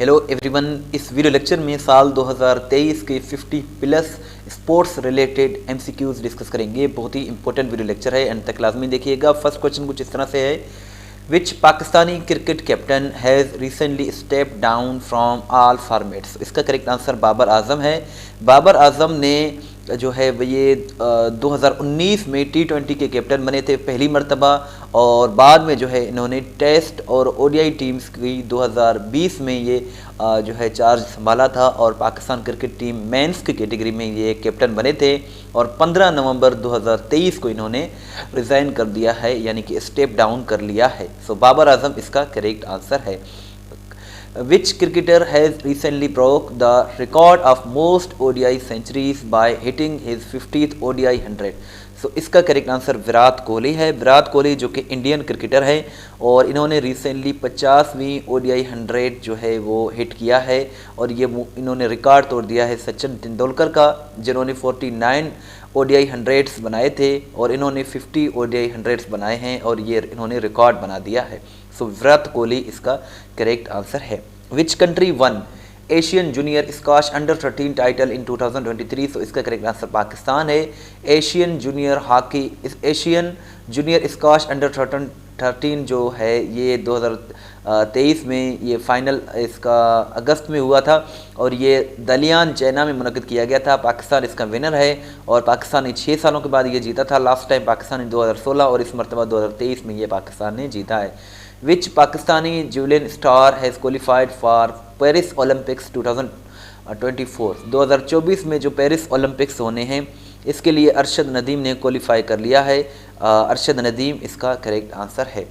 Hello everyone, इस video lecture में साल 2023 के 50 plus sports related MCQs discuss करेंगे। बहुत ही इंपॉर्टेंट वीडियो लेक्चर है, एंड तक लाजमी देखिएगा। फर्स्ट क्वेश्चन कुछ इस तरह से है, which Pakistani cricket captain has recently step down from all formats. इसका करेक्ट आंसर बाबर आजम है। बाबर आजम ने जो है ये 2019 में T20 के कैप्टन बने थे पहली मर्तबा, और बाद में जो है इन्होंने टेस्ट और ओडीआई टीम्स की 2020 में ये जो है चार्ज संभाला था, और पाकिस्तान क्रिकेट टीम मेंस की कैटेगरी में ये कैप्टन बने थे, और 15 नवंबर 2023 को इन्होंने रिज़ाइन कर दिया है, यानी कि स्टेप डाउन कर लिया है। सो बाबर आजम इसका करेक्ट आंसर है। Which cricketer has recently broke the record of most ODI centuries by hitting his 50th ODI 100? सो इसका करेक्ट आंसर विराट कोहली है। विराट कोहली जो कि इंडियन क्रिकेटर है, और इन्होंने रिसेंटली 50वीं ODI 100 जो है वो हिट किया है, और ये इन्होंने रिकॉर्ड तोड़ दिया है सचिन तेंदुलकर का, जिन्होंने 49 ODI 100s बनाए थे, और इन्होंने 50 ODI 100s बनाए हैं, और ये इन्होंने रिकॉर्ड बना दिया है। सो विराट कोहली इसका करेक्ट आंसर है। Which country one Asian junior squash under 13 title in 2023? So इसका करेक्ट आंसर पाकिस्तान है। एशियन जूनियर स्क्वाश अंडर 13 जो है ये 2023 में ये फाइनल इसका अगस्त में हुआ था, और ये दलियान चाइना में मुनक़िद किया गया था। पाकिस्तान इसका विनर है, और पाकिस्तान ने 6 सालों के बाद ये जीता था। लास्ट टाइम पाकिस्तान ने 2016, और इस मरतबा 2023 में ये पाकिस्तान ने जीता है। Which Pakistani javelin star has qualified for Paris Olympics 2024? 2024 में जो पेरिस ओलंपिक्स होने हैं, इसके लिए अरशद नदीम ने क्वालिफाई कर लिया है। अरशद नदीम इसका करेक्ट आंसर है।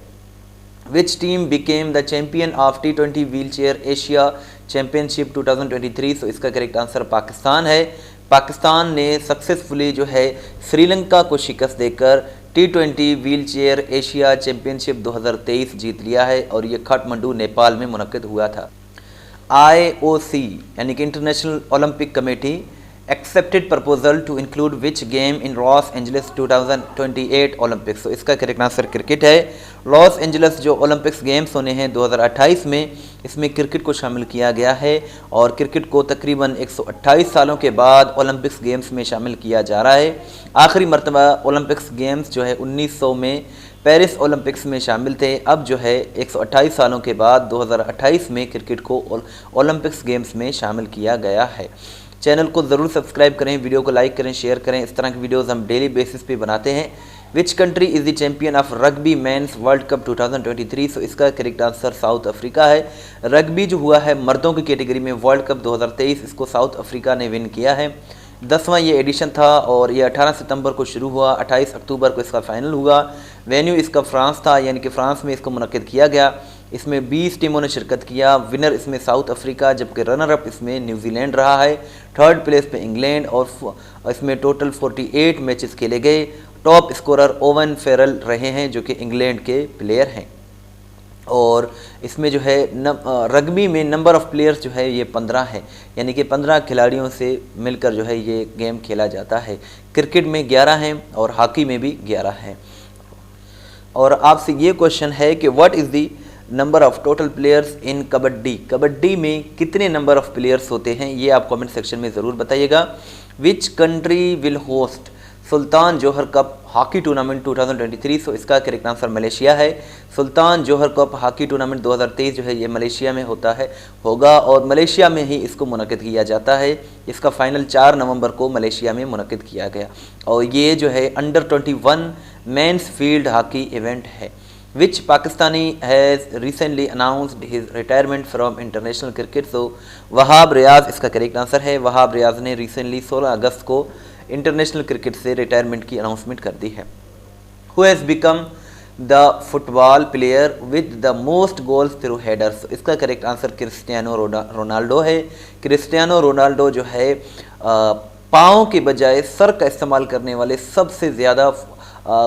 Which team became the champion of T20 wheelchair Asia championship 2023? So इसका करेक्ट आंसर पाकिस्तान है। पाकिस्तान ने सक्सेसफुली जो है श्रीलंका को शिकस्त देकर T20 व्हीलचेयर एशिया चैम्पियनशिप 2023 जीत लिया है, और ये काठमांडू नेपाल में मुनक़िद हुआ था। IOC यानी कि International Olympic Committee accepted proposal to include which game in Los Angeles 2028 Olympics? तो इसका करेक्ट आंसर क्रिकेट है। लॉस एंजलिस जो ओलंपिक्स गेम्स होने हैं 2028 में, इसमें क्रिकेट को शामिल किया गया है, और क्रिकेट को तकरीबन 128 सालों के बाद ओलंपिक्स गेम्स में शामिल किया जा रहा है। आखिरी मरतबा ओलंपिक्स गेम्स जो है 1900 में पेरिस ओलंपिक्स में शामिल थे। अब जो है 128 सालों के बाद 2028 में क्रिकेट को ओलंपिक्स गेम्स में शामिल किया गया है। चैनल को ज़रूर सब्सक्राइब करें, वीडियो को लाइक करें, शेयर करें। इस तरह की वीडियोज़ हम डेली बेसिस पे बनाते हैं। Which country is the champion of rugby mains world cup 2023? So इसका करेक्ट आंसर साउथ अफ्रीका है। रग्बी जो हुआ है मर्दों की कैटेगरी में वर्ल्ड कप 2023, इसको साउथ अफ्रीका ने विन किया है। 10वां ये एडिशन था, और ये 18 सितंबर को शुरू हुआ, 28 अक्टूबर को इसका फाइनल हुआ। वेन्यू इसका फ्रांस था, यानी कि फ्रांस में इसको मुनक़िद किया गया। इसमें 20 टीमों ने शिरकत किया। विनर इसमें साउथ अफ्रीका, जबकि रनर अप इसमें न्यूजीलैंड रहा है। थर्ड प्लेस पे इंग्लैंड, और इसमें टोटल 48 मैचेस खेले गए। टॉप स्कोरर ओवन फेरल रहे हैं, जो कि इंग्लैंड के प्लेयर हैं। और इसमें जो है रग्बी में नंबर ऑफ़ प्लेयर्स जो है ये 15 है, यानी कि 15 खिलाड़ियों से मिलकर जो है ये गेम खेला जाता है। क्रिकेट में 11 हैं, और हॉकी में भी 11 हैं। और आपसे ये क्वेश्चन है कि what is the number of total players in kabaddi? Kabaddi में कितने नंबर ऑफ़ प्लेयर्स होते हैं, ये आप कमेंट सेक्शन में ज़रूर बताइएगा। Which country will host Sultan Johar cup hockey tournament 2023? So इसका करेक्ट आंसर मलेशिया है। सुल्तान जोहर कप हॉकी टूर्नामेंट 2023 जो है ये मलेशिया में होगा, और मलेशिया में ही इसको मुनक़िद किया जाता है। इसका फाइनल 4 नवंबर को मलेशिया में मुनक़िद किया गया, और ये जो है under 21 men's field hockey event है। Which Pakistani has recently announced his retirement from international cricket? So Wahab Riaz इसका करेक्ट आंसर है। वहाब रियाज ने रिसेंटली 16 अगस्त को इंटरनेशनल क्रिकेट से रिटायरमेंट की अनाउंसमेंट कर दी है। Who has become the football player with the most goals through headers? इसका करेक्ट आंसर क्रिस्टियानो रोनाल्डो है। क्रिस्टियानो रोनाल्डो जो है पाँव के बजाय सर का इस्तेमाल करने वाले सबसे ज़्यादा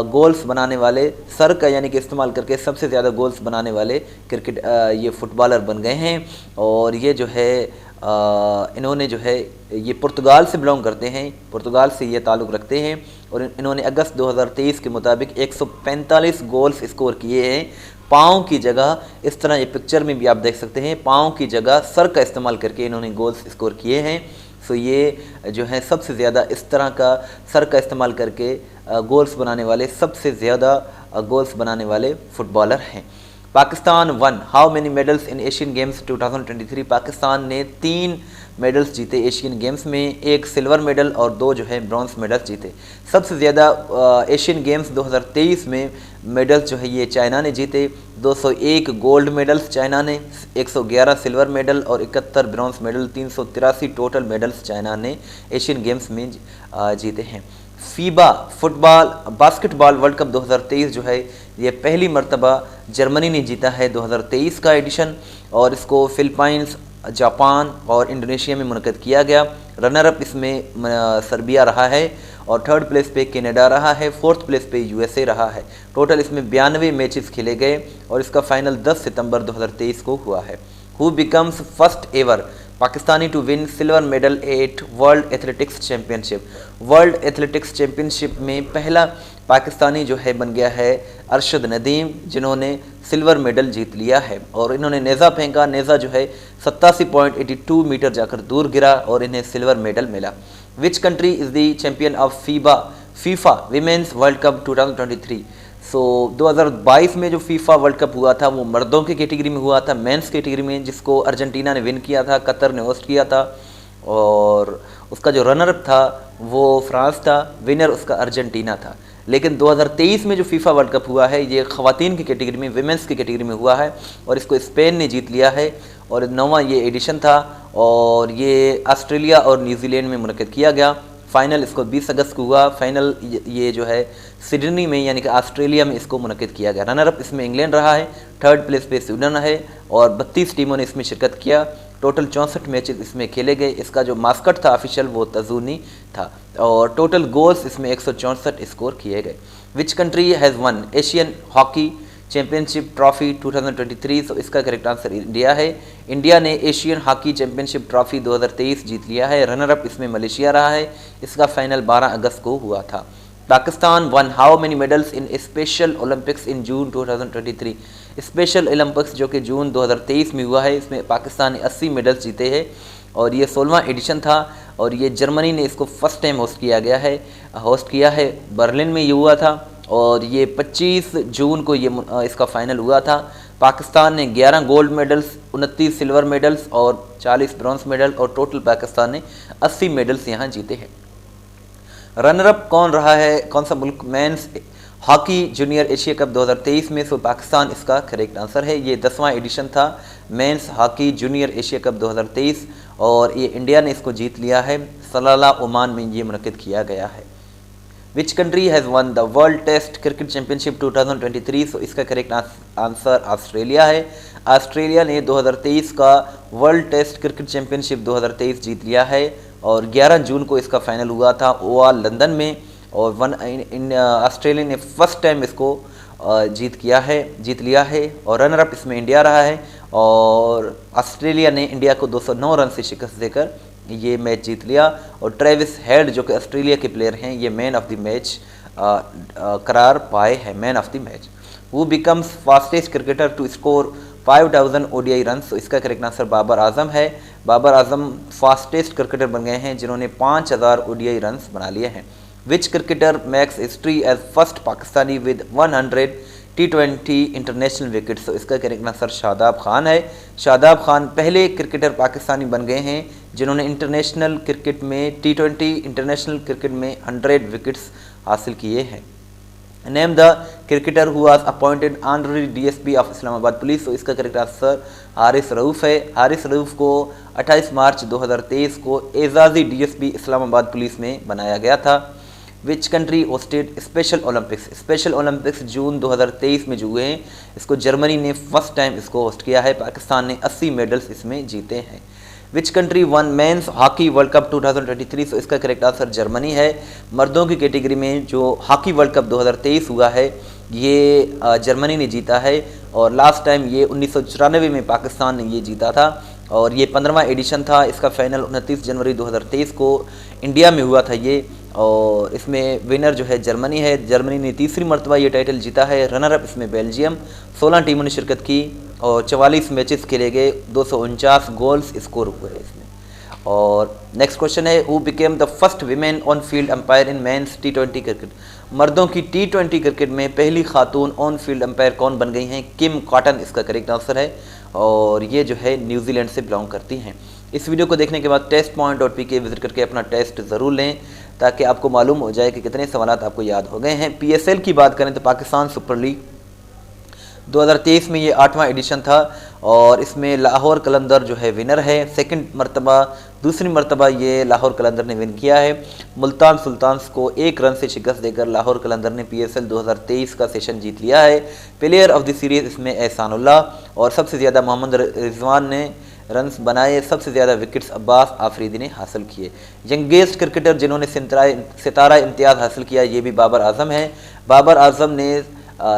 गोल्स बनाने वाले, सर का यानी कि इस्तेमाल करके सबसे ज़्यादा गोल्स बनाने वाले क्रिकेट ये फुटबॉलर बन गए हैं। और ये जो है इन्होंने जो है ये पुर्तगाल से बिलोंग करते हैं, पुर्तगाल से ये ताल्लुक़ रखते हैं, और इन्होंने अगस्त 2023 के मुताबिक 145 गोल्स स्कोर किए हैं पाँव की जगह इस तरह, ये पिक्चर में भी आप देख सकते हैं, पाँव की जगह सर का इस्तेमाल करके इन्होंने गोल्स स्कोर किए हैं। सो ये जो है सबसे ज़्यादा इस तरह का सर का इस्तेमाल करके गोल्स बनाने वाले, सबसे ज़्यादा गोल्स बनाने वाले फुटबॉलर हैं। Pakistan one how many medals in Asian games 2023। Pakistan ने 3 मेडल्स जीते एशियन गेम्स में, 1 सिल्वर मेडल और 2 जो है ब्रॉन्ज मेडल्स जीते। सबसे ज़्यादा एशियन गेम्स 2023 में मेडल्स जो है ये चाइना ने जीते, 201 गोल्ड मेडल्स चाइना ने, 111 सिल्वर मेडल और 71 bronze medal, 383 total medals China ने एशियन गेम्स में जीते हैं। FIBA football basketball world cup 2023 जो है ये पहली मर्तबा जर्मनी ने जीता है 2023 का एडिशन, और इसको फिलीपींस, जापान और इंडोनेशिया में मुनक़द किया गया। रनर अप इसमें सर्बिया रहा है और थर्ड प्लेस पे कनाडा रहा है, फोर्थ प्लेस पे यूएसए रहा है। टोटल इसमें 92 मैचेस खेले गए और इसका फाइनल 10 सितंबर 2023 को हुआ है। Who becomes first ever Pakistani to win silver medal at world athletics championship. World athletics championship में पहला पाकिस्तानी जो है बन गया है अरशद नदीम, जिन्होंने सिल्वर मेडल जीत लिया है। और इन्होंने नेज़ा फेंका, नेज़ा जो है 87.82 मीटर जाकर दूर गिरा और इन्हें सिल्वर मेडल मिला। Which country is the champion of FIFA women's world cup 2023। सो 2022 में जो फीफा वर्ल्ड कप हुआ था वो मर्दों की कैटेगरी में हुआ था, मेंस कैटेगरी में, जिसको अर्जेंटीना ने विन किया था, कतर ने होस्ट किया था और उसका जो रनर अप था वो फ्रांस था, विनर उसका अर्जेंटीना था। लेकिन 2023 में जो फीफा वर्ल्ड कप हुआ है ये ख़वातीन की कैटेगरी में, विमेंस की कैटेगरी में हुआ है और इसको स्पेन ने जीत लिया है और 9वां ये एडिशन था और ये ऑस्ट्रेलिया और न्यूजीलैंड में मुनक़्क़द किया गया। फाइनल इसको 20 अगस्त को हुआ। फाइनल ये जो है सिडनी में यानी कि ऑस्ट्रेलिया में इसको मुनक़्क़द किया गया। रनर अप इसमें इंग्लैंड रहा है, थर्ड प्लेस पे स्वीडन है और 32 टीमों ने इसमें शिरकत किया। टोटल 64 मैचेस इसमें खेले गए। इसका जो मास्कट था ऑफिशियल वो तजूनी था और टोटल गोल्स इसमें 164 स्कोर किए गए। विच country has one Asian hockey championship trophy 2023। तो इसका करेक्ट आंसर इंडिया है। इंडिया ने एशियन हॉकी चैम्पियनशिप ट्रॉफी 2023 जीत लिया है। रनर अप इसमें मलेशिया रहा है। इसका फाइनल 12 अगस्त को हुआ था। Pakistan one how many medals in special Olympics in June 2023। Special Olympics जो कि जून 2023 में हुआ है, इसमें पाकिस्तान ने 80 मेडल्स जीते हैं और ये 16वां एडिशन था और ये जर्मनी ने इसको फर्स्ट टाइम होस्ट किया है। बर्लिन में ये हुआ था और ये 25 जून को ये इसका फाइनल हुआ था। पाकिस्तान ने 11 गोल्ड मेडल्स, 29 सिल्वर मेडल्स और 40 ब्रॉन्ज मेडल और टोटल पाकिस्तान ने 80 मेडल्स यहाँ जीते हैं। रनर अप कौन रहा है, कौन सा मुल्क men's hockey junior Asia cup 2023 में? सो पाकिस्तान इसका करेक्ट आंसर है। ये 10वां एडिशन था men's hockey junior Asia cup 2023 और ये इंडिया ने इसको जीत लिया है। सलाला ओमान में ये मुनक़्क़द किया गया है। Which country has won the world test cricket championship 2023? So इसका करेक्ट आंसर ऑस्ट्रेलिया है। ऑस्ट्रेलिया ने 2023 का वर्ल्ड टेस्ट क्रिकेट चैम्पियनशिप 2023 जीत लिया है और 11 जून को इसका फाइनल हुआ था ओवल लंदन में और ऑस्ट्रेलिया ने फर्स्ट टाइम इसको जीत लिया है और रनर अप इसमें इंडिया रहा है और ऑस्ट्रेलिया ने इंडिया को 209 रन से शिकस्त देकर ये मैच जीत लिया और ट्रेविस हेड जो कि ऑस्ट्रेलिया के प्लेयर हैं ये मैन ऑफ द मैच करार पाए हैं, man of the match. Who becomes fastest cricketer to score 5000 ODI run? तो इसका करेक्ट आंसर बाबर आजम है। बाबर आजम फास्टेस्ट क्रिकेटर बन गए हैं जिन्होंने 5000 ODI रन बना लिए हैं। Which cricketer makes history as first Pakistani with 100 T20 international wickets? तो इसका करेक्ट आंसर शादाब खान है। शादाब खान पहले क्रिकेटर पाकिस्तानी बन गए हैं जिन्होंने इंटरनेशनल क्रिकेट में T20 इंटरनेशनल क्रिकेट में 100 विकेट्स हासिल किए हैं। Name the cricketer who was appointed honorary DSP of Islamabad police? तो इसका करेक्ट आंसर हारिस रऊफ़ है। हारिस रऊफ़ को 28 मार्च 2023 को एजाज़ी DSP इस्लामाबाद पुलिस में बनाया गया था। Which country hosted special Olympics? Special Olympics जून 2023 में जो हुए हैं इसको जर्मनी ने फर्स्ट टाइम इसको होस्ट किया है। पाकिस्तान ने 80 मेडल्स इसमें जीते हैं। Which country one men's hockey world cup 2023? तो इसका करेक्ट आंसर जर्मनी है। मर्दों की कैटेगरी में जो हॉकी वर्ल्ड कप 2023 हुआ है ये जर्मनी ने जीता है और लास्ट टाइम ये 1994 में पाकिस्तान ने ये जीता था और ये 15वां एडिशन था। इसका फाइनल 29 जनवरी 2023 को इंडिया में हुआ था ये और इसमें विनर जो है जर्मनी है। जर्मनी ने तीसरी मरतबा ये टाइटल जीता है। रनर अप इसमें बेल्जियम। 16 टीमों ने शिरकत की और 44 मैचेस खेले गए, 249 गोल्स स्कोर हुए इसमें। और नेक्स्ट क्वेश्चन है, who became the first women on field umpire in men's T20 cricket. मर्दों की T20 क्रिकेट में पहली खातून ऑन फील्ड अंपायर कौन बन गई हैं? किम कॉटन इसका करेक्ट आंसर है और ये जो है न्यूजीलैंड से बिलोंग करती हैं। इस वीडियो को देखने के बाद test.pk विजिट करके अपना टेस्ट ज़रूर लें ताकि आपको मालूम हो जाए कि कितने सवालात आपको याद हो गए हैं। PSL की बात करें तो पाकिस्तान सुपर लीग 2023 में ये 8वां एडिशन था और इसमें लाहौर कलंदर जो है विनर है। दूसरी मरतबा ये लाहौर कलंदर ने विन किया है। मुल्तान सुल्तान्स को 1 रन से शिकस्त देकर लाहौर कलंदर ने PSL 2023 का सेशन जीत लिया है। प्लेयर ऑफ द सीरीज़ इसमें एहसानुल्लाह और सबसे ज़्यादा मोहम्मद रिजवान ने रन्स बनाए। सबसे ज़्यादा विकेट्स अब्बास आफरीदी ने हासिल किए। यंगेस्ट क्रिकेटर जिन्होंने सितारा इम्तियाज़ हासिल किया ये भी बाबर आजम है। बाबर आजम ने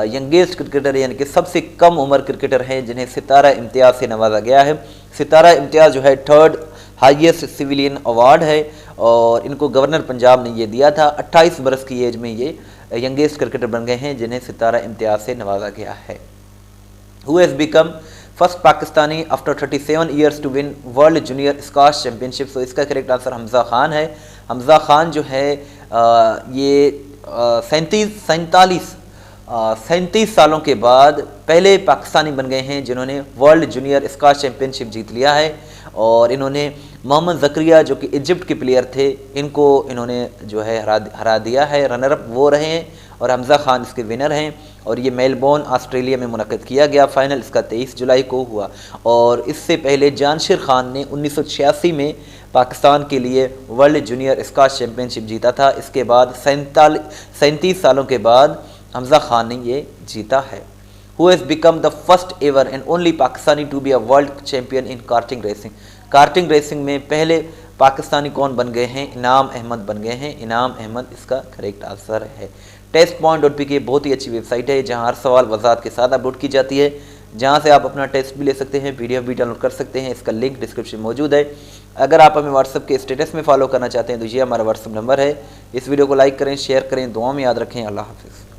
यंगेस्ट क्रिकेटर यानी कि सबसे कम उम्र क्रिकेटर हैं जिन्हें सितारा इम्तियाज़ से नवाजा गया है। सितारा इम्तियाज़ जो है 3rd हाईएस्ट सिविलियन अवार्ड है और इनको गवर्नर पंजाब ने ये दिया था। 28 बरस की एज में ये यंगेस्ट क्रिकेटर बन गए हैं जिन्हें सितारा इम्तियाज़ से नवाजा गया है। Who has become first Pakistani after 37 years to win world junior squash championship. तो इसका करेक्ट आंसर हमज़ा खान है। हमज़ा खान जो है ये 37 सालों के बाद पहले पाकिस्तानी बन गए हैं जिन्होंने वर्ल्ड जूनियर स्क्वाश चैम्पियनशिप जीत लिया है और इन्होंने मोहम्मद ज़करिया जो कि इजिप्ट के प्लेयर थे इनको इन्होंने जो है हरा दिया है। रनर अप वो रहे हैं और हमज़ा खान इसके विनर हैं और ये मेलबोर्न ऑस्ट्रेलिया में मुनक़्क़द किया गया। फाइनल इसका 23 जुलाई को हुआ और इससे पहले जानशीर खान ने 1986 में पाकिस्तान के लिए वर्ल्ड जूनियर स्क्वाश चैम्पियनशिप जीता था। इसके बाद 37 सालों के बाद हमज़ा खान ने ये जीता है। Who has become the first ever and only Pakistani to be a world champion in karting racing. Karting racing में पहले पाकिस्तानी कौन बन गए हैं? इनाम अहमद बन गए हैं। इनाम अहमद इसका करेक्ट आंसर है। test.pk बहुत ही अच्छी वेबसाइट है जहां हर सवाल वजाहत के साथ अपलोड की जाती है, जहां से आप अपना टेस्ट भी ले सकते हैं, PDF भी डाउनलोड कर सकते हैं। इसका लिंक डिस्क्रिप्शन में मौजूद है। अगर आप हमें व्हाट्सएप के स्टेटस में फॉलो करना चाहते हैं तो ये हमारा व्हाट्सएप नंबर है। इस वीडियो को लाइक करें, शेयर करें, दुआ में याद रखें। अल्लाह हाफिज़।